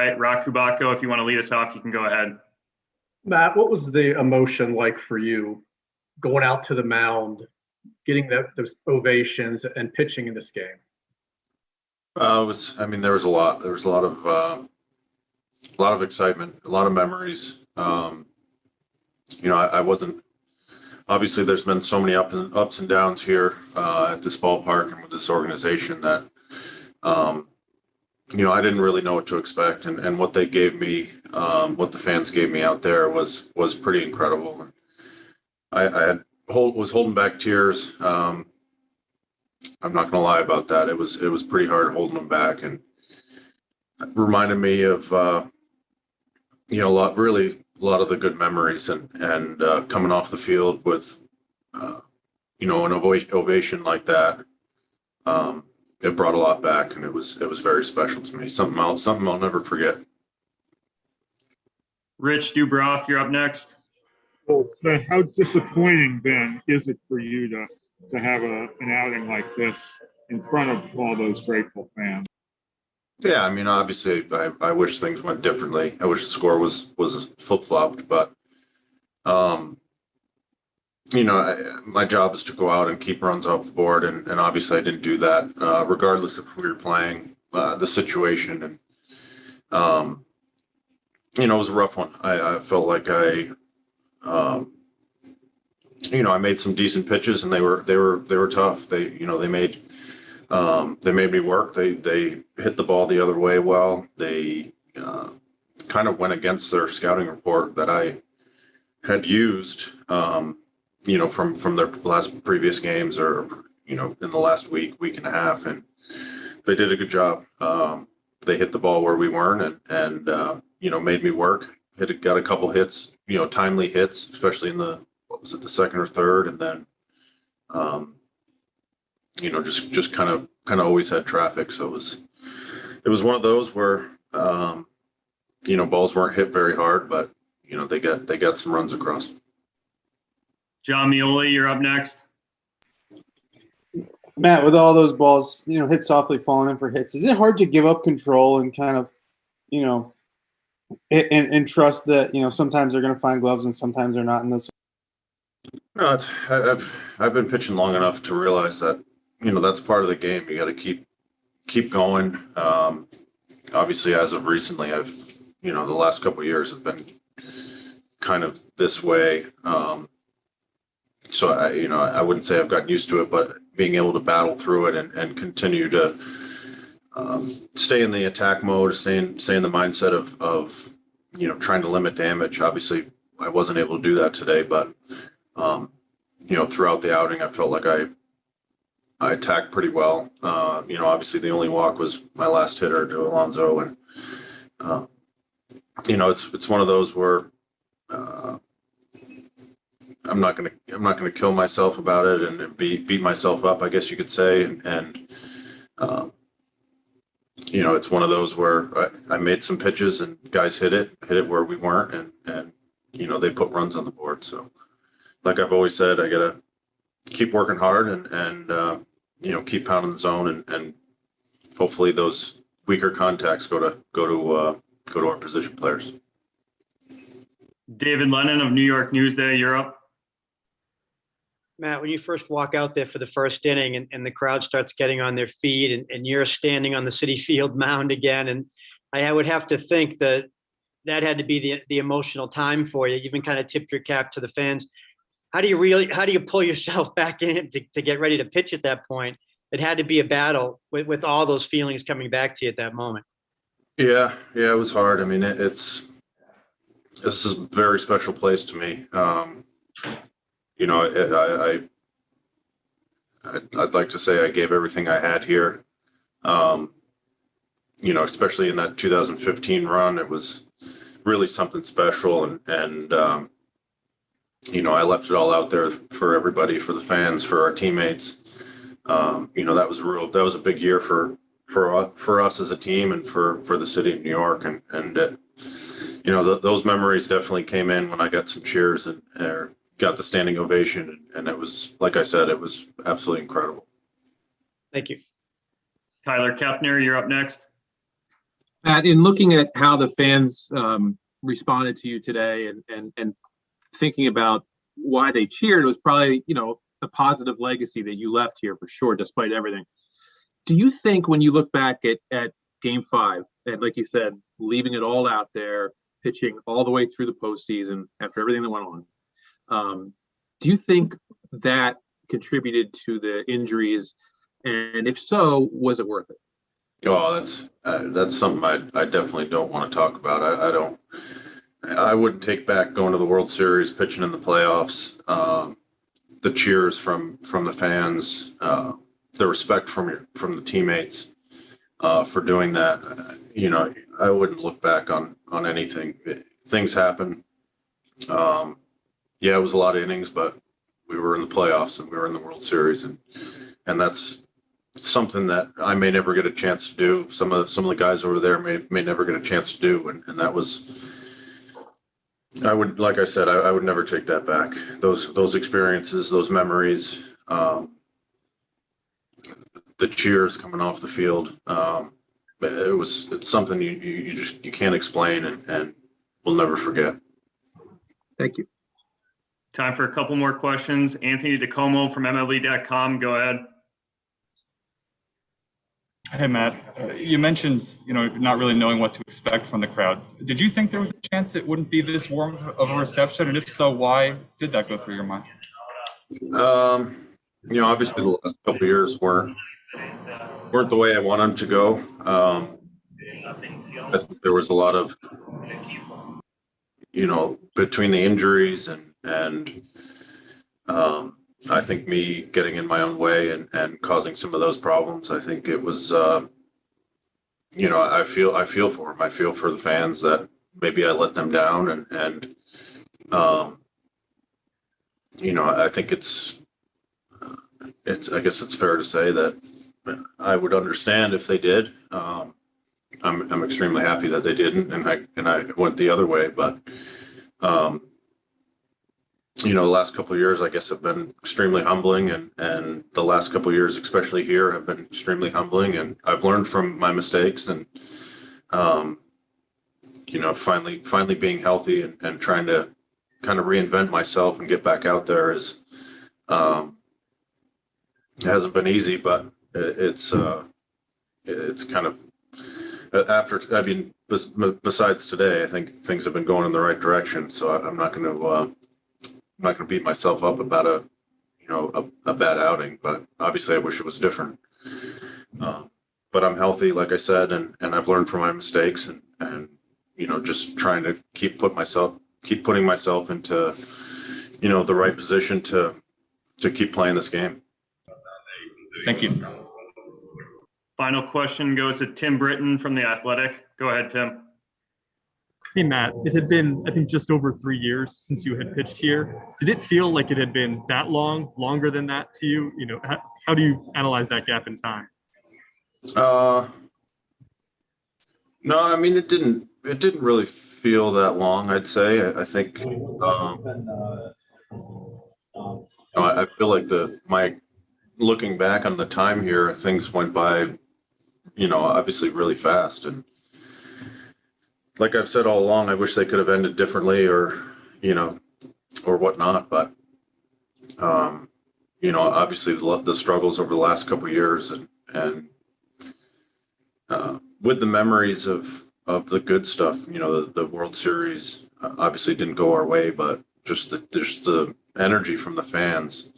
right, Rock Kubako, if you want to lead us off, you can go ahead. Matt, what was the emotion like for you going out to the mound, getting those ovations and pitching in this game? There was a lot. There was a lot of excitement, a lot of memories. I wasn't, obviously there's been so many ups and downs here at this ballpark and with this organization that, I didn't really know what to expect, and what they gave me, what the fans gave me out there was pretty incredible. I was holding back tears. I'm not gonna lie about that. It was pretty hard holding them back, and it reminded me of a lot of the good memories, and coming off the field with an ovation like that. It brought a lot back, and it was very special to me. Something I'll never forget. Rich Dubroff, you're up next. Well, how disappointing then is it for you to have an outing like this in front of all those grateful fans? Yeah, obviously, I wish things went differently. I wish the score was flip-flopped, but my job is to go out and keep runs off the board, and obviously I didn't do that, regardless if we were playing the situation. And it was a rough one. I felt like I made some decent pitches, and they were tough. They made me work. They hit the ball the other way well. They kind of went against their scouting report that I had used, from their previous games, or in the last week and a half, and they did a good job. They hit the ball where we weren't, and made me work. Got a couple hits, timely hits, especially in the second or third, and then just kind of always had traffic. So it was one of those where balls weren't hit very hard, but they got some runs across. John Mioli, you're up next. Matt, with all those balls, hit softly falling in for hits, is it hard to give up control and kind of, and trust that, sometimes they're going to find gloves and sometimes they're not in those? No, I've been pitching long enough to realize that, that's part of the game. You got to keep going. Obviously, as of recently, I've, the last couple of years have been kind of this way. So I wouldn't say I've gotten used to it, but being able to battle through it and continue to stay in the attack mode, stay in the mindset of trying to limit damage. Obviously, I wasn't able to do that today, but throughout the outing, I felt like I attacked pretty well. Obviously the only walk was my last hitter to Alonso, and it's one of those where I'm not gonna kill myself about it and beat myself up, I guess you could say, and it's one of those where I made some pitches and guys hit it where we weren't, and they put runs on the board. So, like I've always said, I gotta keep working hard and keep pounding the zone, and hopefully those weaker contacts go to our position players. David Lennon of New York Newsday, you're up. Matt, when you first walk out there for the first inning and the crowd starts getting on their feet and you're standing on the Citi Field mound again, and I would have to think that had to be the emotional time for you. You even kind of tipped your cap to the fans. How do you pull yourself back in to get ready to pitch at that point? It had to be a battle with all those feelings coming back to you at that moment. Yeah, it was hard. This is a very special place to me. I'd like to say I gave everything I had here. Especially in that 2015 run, it was really something special, and I left it all out there for everybody, for the fans, for our teammates. That was a big year for us as a team and for the city of New York, and those memories definitely came in when I got some cheers and got the standing ovation, and it was, like I said, it was absolutely incredible. Thank you. Tyler Kepner, you're up next. Matt, in looking at how the fans responded to you today and thinking about why they cheered, it was probably, the positive legacy that you left here for sure, despite everything. Do you think when you look back at Game 5, and like you said, leaving it all out there, pitching all the way through the postseason after everything that went on, do you think that contributed to the injuries? And if so, was it worth it? Oh, that's something I definitely don't want to talk about. I wouldn't take back going to the World Series, pitching in the playoffs, the cheers from the fans, the respect from the teammates for doing that. I wouldn't look back on anything. Things happen. Yeah, it was a lot of innings, but we were in the playoffs and we were in the World Series, and that's something that I may never get a chance to do. Some of the guys over there may never get a chance to do, and that was. I would, like I said, I would never take that back. Those experiences, those memories, the cheers coming off the field. It's something you can't explain and we'll never forget. Thank you. Time for a couple more questions. Anthony DeComo from MLB.com. Go ahead. Hey, Matt, you mentioned, not really knowing what to expect from the crowd. Did you think there was a chance it wouldn't be this warm of a reception? And if so, why did that go through your mind? Obviously the last couple of years weren't the way I want them to go. I think there was a lot of, between the injuries and I think me getting in my own way and causing some of those problems. I think it was, I feel for them. I feel for the fans that maybe I let them down and I think I guess it's fair to say that I would understand if they did. I'm extremely happy that they didn't, and I went the other way. But the last couple of years, I guess, have been extremely humbling, and the last couple of years, especially here, have been extremely humbling. And I've learned from my mistakes, and finally being healthy and trying to kind of reinvent myself and get back out there is. It hasn't been easy, but it's kind of besides today, I think things have been going in the right direction. So I'm not going to beat myself up about a bad outing, but obviously I wish it was different. But I'm healthy, like I said, and I've learned from my mistakes and just trying to keep putting myself into, the right position to keep playing this game. Thank you. Final question goes to Tim Britton from The Athletic. Go ahead, Tim. Hey, Matt, it had been, I think, just over 3 years since you had pitched here. Did it feel like it had been that long, longer than that to you? How do you analyze that gap in time? No, I mean, it didn't really feel that long, I'd say. I think, I feel like looking back on the time here, things went by, obviously really fast. And like I've said all along, I wish they could have ended differently or whatnot. But, obviously the struggles over the last couple of years and with the memories of the good stuff, the World Series obviously didn't go our way, but just the energy from the fans.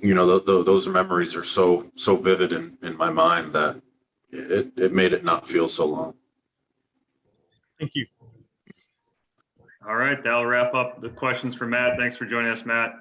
Those memories are so vivid in my mind that it made it not feel so long. Thank you. All right, that'll wrap up the questions for Matt. Thanks for joining us, Matt.